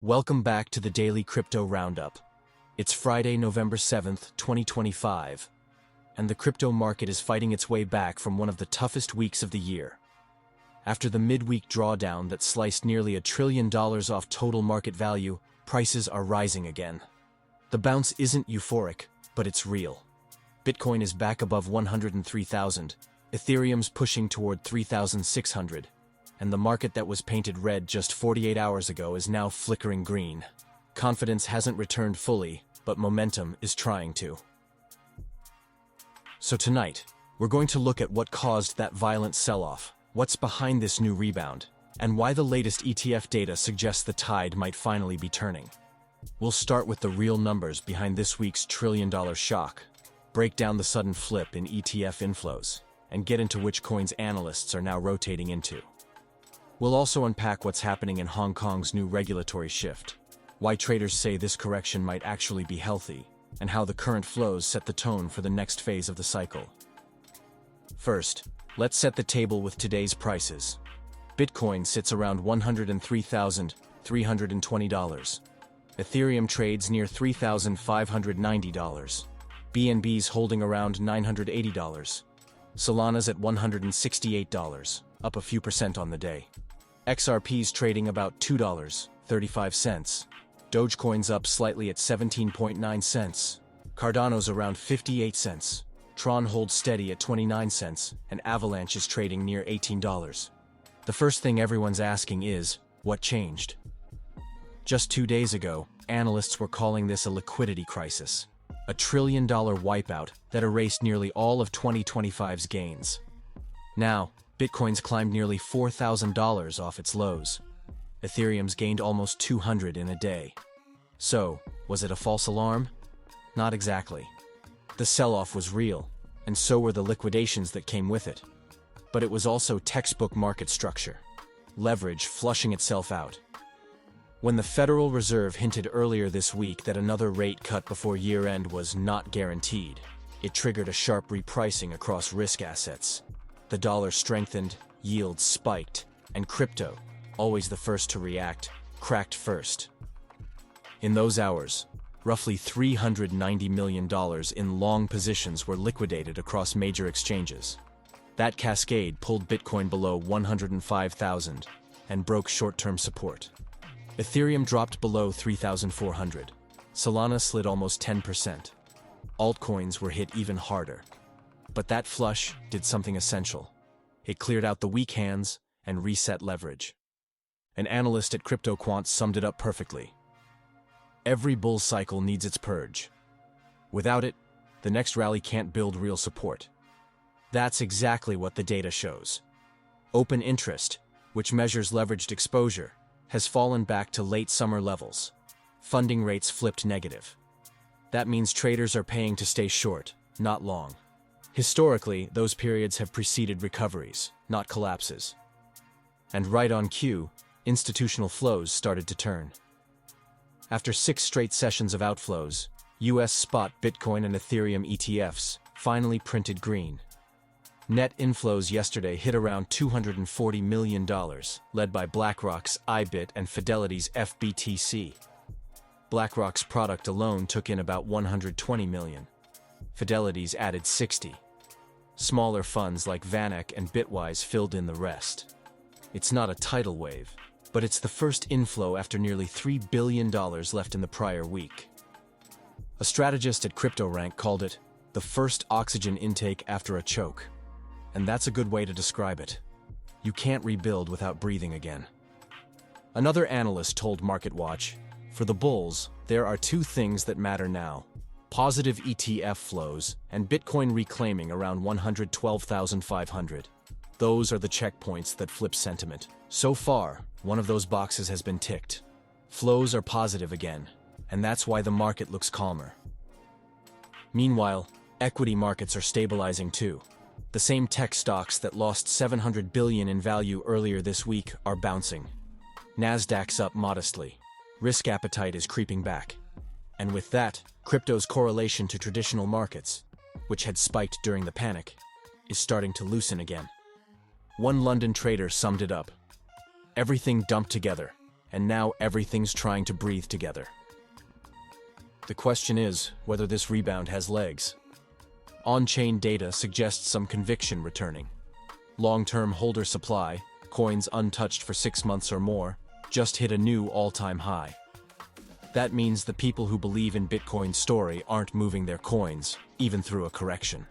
Welcome back to the Daily Crypto Roundup. It's Friday, November 7th, 2025, and the crypto market is fighting its way back from one of the toughest weeks of the year. After the midweek drawdown that sliced nearly $1 trillion off total market value, prices are rising again. The bounce isn't euphoric, but it's real. Bitcoin is back above 103,000, Ethereum's pushing toward 3,600, and the market that was painted red just 48 hours ago is now flickering green. Confidence hasn't returned fully, but momentum is trying to. So tonight, we're going to look at what caused that violent sell-off, what's behind this new rebound, and why the latest ETF data suggests the tide might finally be turning. We'll start with the real numbers behind this week's trillion-dollar shock, break down the sudden flip in Etf Inflows, and get into which coins analysts are now rotating into. We'll also unpack what's happening in Hong Kong's new regulatory shift, why traders say this correction might actually be healthy, and how the current flows set the tone for the next phase of the cycle. First, let's set the table with today's prices. Bitcoin sits around $103,320. Ethereum trades near $3,590. BNB's holding around $980. Solana's at $168, up a few percent on the day. XRP's trading about $2.35. Dogecoin's up slightly at 17.9 cents. Cardano's around 58 cents. Tron holds steady at 29 cents, and Avalanche is trading near $18. The first thing everyone's asking is, what changed? Just 2 days ago, analysts were calling this a liquidity crisis, a $1 trillion wipeout that erased nearly all of 2025's gains. Now, Bitcoin's climbed nearly $4,000 off its lows. Ethereum's gained almost 200 in a day. So, was it a false alarm? Not exactly. The sell-off was real, and so were the liquidations that came with it. But it was also textbook market structure. Leverage flushing itself out. When the Federal Reserve hinted earlier this week that another rate cut before year-end was not guaranteed, it triggered a sharp repricing across risk assets. The dollar strengthened, yields spiked, and crypto, always the first to react, cracked first. In those hours, roughly $390 million in long positions were liquidated across major exchanges. That cascade pulled Bitcoin below 105,000 and broke short-term support. Ethereum dropped below 3,400. Solana slid almost 10%. Altcoins were hit even harder. But that flush did something essential. It cleared out the weak hands and reset leverage. An analyst at CryptoQuant summed it up perfectly. Every bull cycle needs its purge. Without it, the next rally can't build real support. That's exactly what the data shows. Open interest, which measures leveraged exposure, has fallen back to late summer levels. Funding rates flipped negative. That means traders are paying to stay short, not long. Historically, those periods have preceded recoveries, not collapses. And right on cue, institutional flows started to turn. After 6 straight sessions of outflows, US spot Bitcoin and Ethereum ETFs finally printed green. Net inflows yesterday hit around $240 million, led by BlackRock's IBIT and Fidelity's FBTC. BlackRock's product alone took in about $120 million. Fidelity's added 60. Smaller funds like VanEck and Bitwise filled in the rest. It's not a tidal wave, but it's the first inflow after nearly $3 billion left in the prior week. A strategist at CryptoRank called it the first oxygen intake after a choke. And that's a good way to describe it. You can't rebuild without breathing again. Another analyst told MarketWatch, for the bulls, there are 2 things that matter now: positive ETF flows and Bitcoin reclaiming around 112,500. Those are the checkpoints that flip sentiment. So far, one of those boxes has been ticked. Flows are positive again, and that's why the market looks calmer. Meanwhile, equity markets are stabilizing too. The same tech stocks that lost $700 billion in value earlier this week are bouncing. Nasdaq's up modestly. Risk appetite is creeping back. And with that, crypto's correlation to traditional markets, which had spiked during the panic, is starting to loosen again. One London trader summed it up. Everything dumped together. and now everything's trying to breathe together. The question is whether this rebound has legs. On-chain data suggests some conviction returning. Long-term holder supply, coins untouched for 6 months or more, just hit a new all-time high. That means the people who believe in Bitcoin's story aren't moving their coins, even through a correction.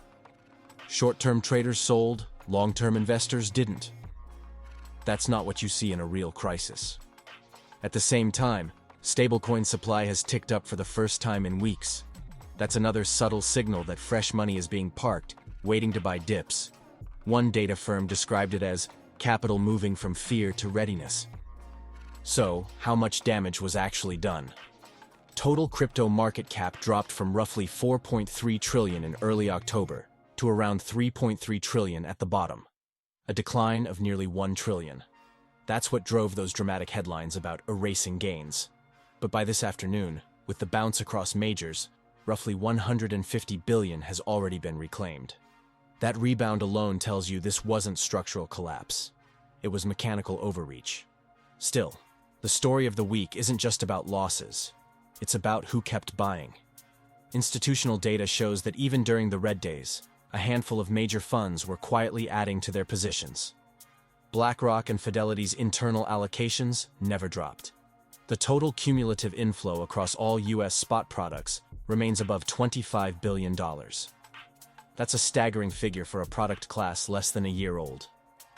Short-term traders sold, long-term investors didn't. That's not what you see in a real crisis. At the same time, stablecoin supply has ticked up for the first time in weeks. That's another subtle signal that fresh money is being parked, waiting to buy dips. One data firm described it as capital moving from fear to readiness. So, how much damage was actually done? Total crypto market cap dropped from roughly 4.3 trillion in early October to around 3.3 trillion at the bottom, a decline of nearly 1 trillion. That's what drove those dramatic headlines about erasing gains. But by this afternoon, with the bounce across majors, roughly 150 billion has already been reclaimed. That rebound alone tells you this wasn't structural collapse. It was mechanical overreach. Still, the story of the week isn't just about losses. It's about who kept buying. Institutional data shows that even during the red days, a handful of major funds were quietly adding to their positions. BlackRock and Fidelity's internal allocations never dropped. The total cumulative inflow across all U.S. spot products remains above $25 billion. That's a staggering figure for a product class less than a year old.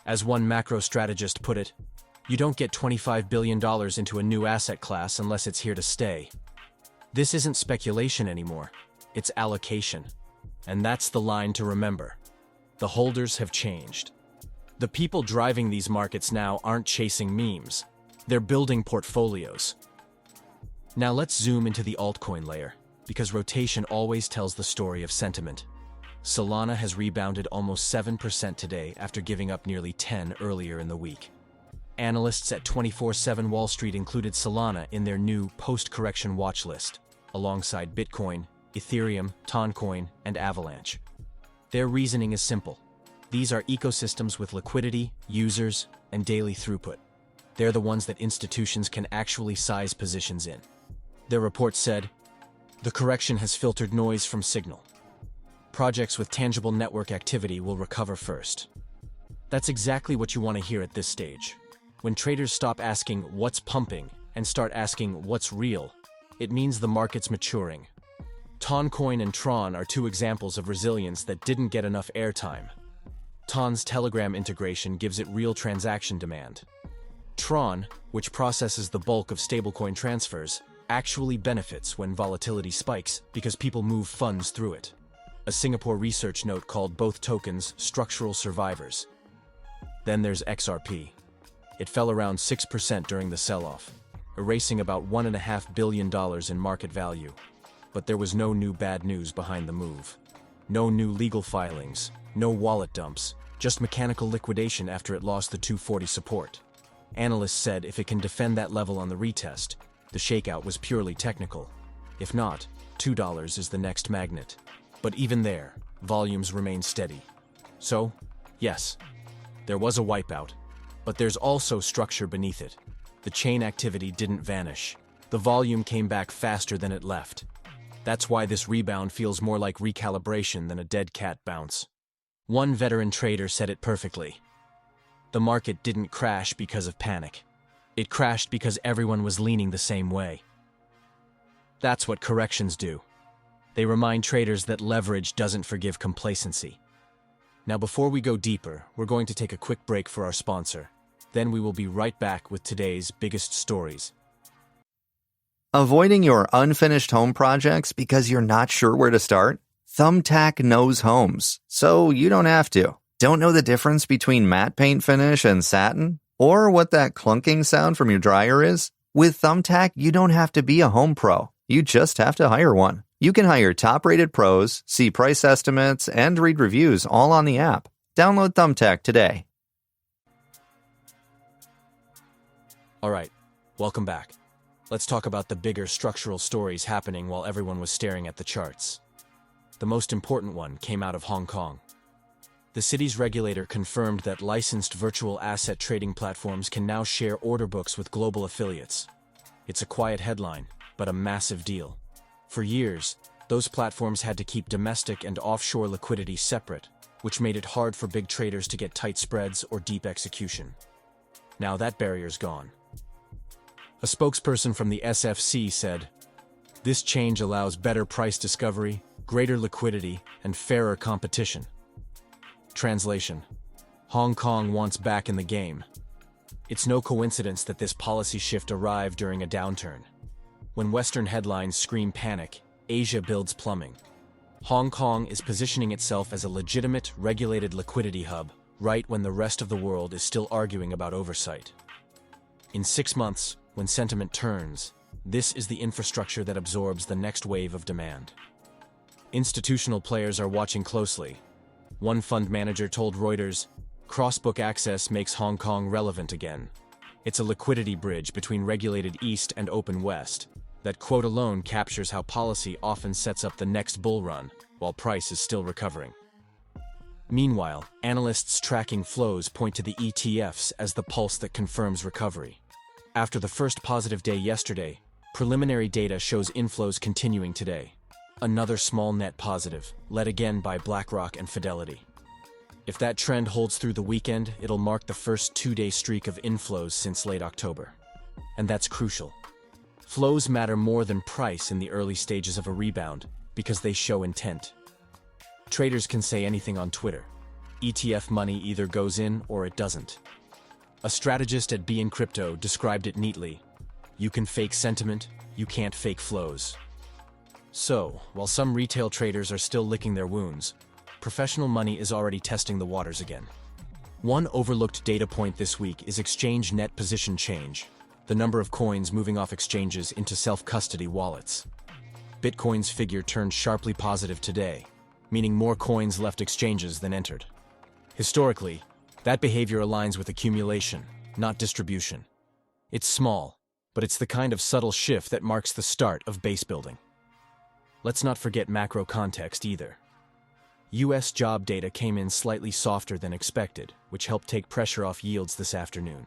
As one macro strategist put it, you don't get $25 billion into a new asset class unless it's here to stay. This isn't speculation anymore, it's allocation. And that's the line to remember. The holders have changed. The people driving these markets now aren't chasing memes. They're building portfolios. Now let's zoom into the altcoin layer, because rotation always tells the story of sentiment. Solana has rebounded almost 7% today after giving up nearly 10% earlier in the week. Analysts at 24/7 Wall Street included Solana in their new post-correction watch list, alongside Bitcoin, Ethereum, Toncoin, and Avalanche. Their reasoning is simple. These are ecosystems with liquidity, users, and daily throughput. They're the ones that institutions can actually size positions in. Their report said, "The correction has filtered noise from signal. Projects with tangible network activity will recover first." That's exactly what you want to hear at this stage. When traders stop asking what's pumping and start asking what's real, it means the market's maturing. Toncoin and Tron are two examples of resilience that didn't get enough airtime. Ton's Telegram integration gives it real transaction demand. Tron, which processes the bulk of stablecoin transfers, actually benefits when volatility spikes because people move funds through it. A Singapore research note called both tokens structural survivors. Then there's XRP. It fell around 6% during the sell-off, erasing about $1.5 billion in market value. But there was no new bad news behind the move. No new legal filings, no wallet dumps, just mechanical liquidation after it lost the 240 support. Analysts said if it can defend that level on the retest, the shakeout was purely technical. If not, $2 is the next magnet. But even there, volumes remain steady. So, yes, there was a wipeout, but there's also structure beneath it. The chain activity didn't vanish. The volume came back faster than it left. That's why this rebound feels more like recalibration than a dead cat bounce. One veteran trader said it perfectly. The market didn't crash because of panic. It crashed because everyone was leaning the same way. That's what corrections do. They remind traders that leverage doesn't forgive complacency. Now, before we go deeper, we're going to take a quick break for our sponsor. Then we will be right back with today's biggest stories. Avoiding your unfinished home projects because you're not sure where to start? Thumbtack knows homes, so you don't have to. Don't know the difference between matte paint finish and satin? Or what that clunking sound from your dryer is? With Thumbtack, you don't have to be a home pro. You just have to hire one. You can hire top-rated pros, see price estimates, and read reviews all on the app. Download Thumbtack today. All right, welcome back. Let's talk about the bigger structural stories happening while everyone was staring at the charts. The most important one came out of Hong Kong. The city's regulator confirmed that licensed virtual asset trading platforms can now share order books with global affiliates. It's a quiet headline, but a massive deal. For years, those platforms had to keep domestic and offshore liquidity separate, which made it hard for big traders to get tight spreads or deep execution. Now that barrier's gone. A spokesperson from the SFC said, "This change allows better price discovery, greater liquidity, and fairer competition." Translation: Hong Kong wants back in the game. It's no coincidence that this policy shift arrived during a downturn. When Western headlines scream panic, Asia builds plumbing. Hong Kong is positioning itself as a legitimate, regulated liquidity hub, right when the rest of the world is still arguing about oversight. In 6 months, when sentiment turns, this is the infrastructure that absorbs the next wave of demand. Institutional players are watching closely. One fund manager told Reuters, "Cross-book access makes Hong Kong relevant again. It's a liquidity bridge between regulated East and open West. That quote alone captures how policy often sets up the next bull run, while price is still recovering." Meanwhile, analysts tracking flows point to the ETFs as the pulse that confirms recovery. After the first positive day yesterday, preliminary data shows inflows continuing today. Another small net positive, led again by BlackRock and Fidelity. If that trend holds through the weekend, it'll mark the first 2-day streak of inflows since late October. And that's crucial. Flows matter more than price in the early stages of a rebound because they show intent. Traders can say anything on Twitter. ETF money either goes in or it doesn't. A strategist at Be in Crypto described it neatly. You can fake sentiment, you can't fake flows. So, while some retail traders are still licking their wounds, professional money is already testing the waters again. One overlooked data point this week is exchange net position change, the number of coins moving off exchanges into self-custody wallets. Bitcoin's figure turned sharply positive today, meaning more coins left exchanges than entered. Historically, that behavior aligns with accumulation, not distribution. It's small, but it's the kind of subtle shift that marks the start of base building. Let's not forget macro context either. US job data came in slightly softer than expected, which helped take pressure off yields this afternoon.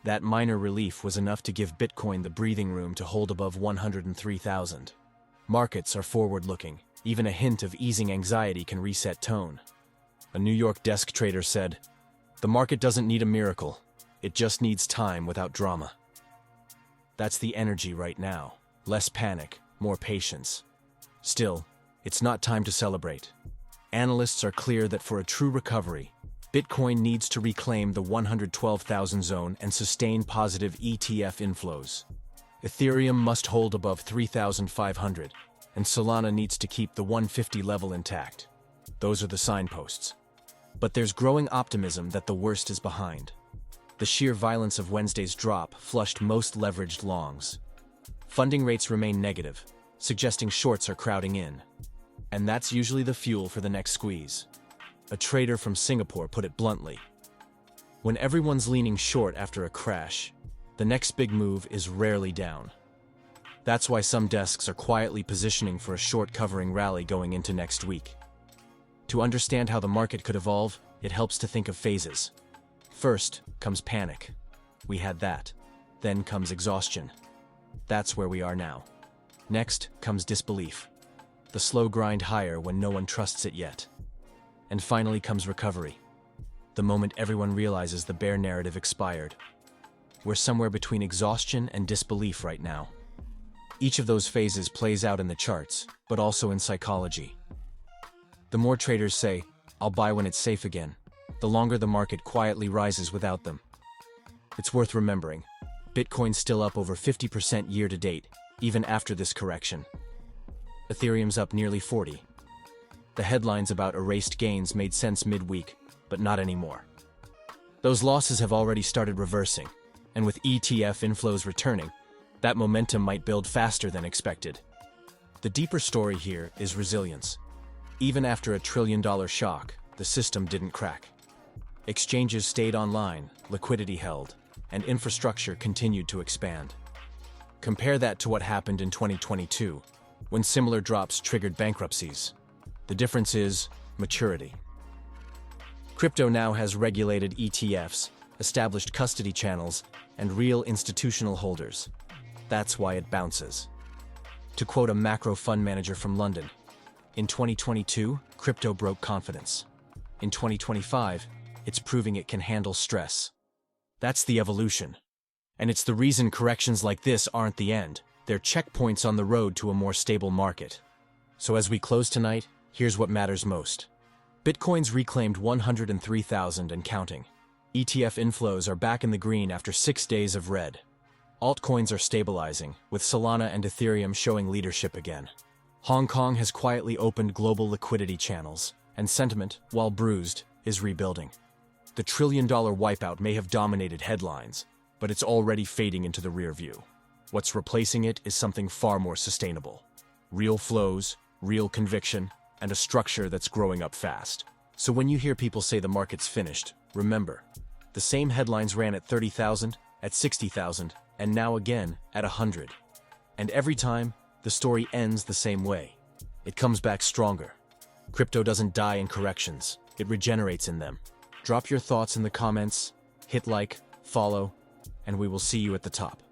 That minor relief was enough to give Bitcoin the breathing room to hold above 103,000. Markets are forward-looking. Even a hint of easing anxiety can reset tone. A New York desk trader said, "The market doesn't need a miracle. It just needs time without drama." That's the energy right now. Less panic, more patience. Still, it's not time to celebrate. Analysts are clear that for a true recovery, Bitcoin needs to reclaim the 112,000 zone and sustain positive ETF inflows. Ethereum must hold above 3,500, and Solana needs to keep the 150 level intact. Those are the signposts. But there's growing optimism that the worst is behind. The sheer violence of Wednesday's drop flushed most leveraged longs. Funding rates remain negative, suggesting shorts are crowding in. And that's usually the fuel for the next squeeze. A trader from Singapore put it bluntly. When everyone's leaning short after a crash, the next big move is rarely down. That's why some desks are quietly positioning for a short covering rally going into next week. To understand how the market could evolve, it helps to think of phases. First comes panic. We had that. Then comes exhaustion. That's where we are now. Next comes disbelief. The slow grind higher when no one trusts it yet. And finally comes recovery. The moment everyone realizes the bear narrative expired. We're somewhere between exhaustion and disbelief right now. Each of those phases plays out in the charts, but also in psychology. The more traders say, "I'll buy when it's safe again," the longer the market quietly rises without them. It's worth remembering, Bitcoin's still up over 50% year to date, even after this correction. Ethereum's up nearly 40%. The headlines about erased gains made sense midweek, but not anymore. Those losses have already started reversing, and with ETF inflows returning, that momentum might build faster than expected. The deeper story here is resilience. Even after a $1 trillion shock, the system didn't crack. Exchanges stayed online, liquidity held, and infrastructure continued to expand. Compare that to what happened in 2022, when similar drops triggered bankruptcies. The difference is maturity. Crypto now has regulated ETFs, established custody channels, and real institutional holders. That's why it bounces. To quote a macro fund manager from London, in 2022, crypto broke confidence. In 2025, it's proving it can handle stress. That's the evolution. And it's the reason corrections like this aren't the end. They're checkpoints on the road to a more stable market. So as we close tonight, here's what matters most. Bitcoin's reclaimed 103,000 and counting. ETF inflows are back in the green after 6 days of red. Altcoins are stabilizing, with Solana and Ethereum showing leadership again. Hong Kong has quietly opened global liquidity channels, and sentiment, while bruised, is rebuilding. The trillion-dollar wipeout may have dominated headlines, but it's already fading into the rear view. What's replacing it is something far more sustainable. Real flows, real conviction, and a structure that's growing up fast. So when you hear people say the market's finished, remember, the same headlines ran at 30,000, at 60,000, and now again at 100. And every time, the story ends the same way. It comes back stronger. Crypto doesn't die in corrections, it regenerates in them. Drop your thoughts in the comments, hit like, follow, and we will see you at the top.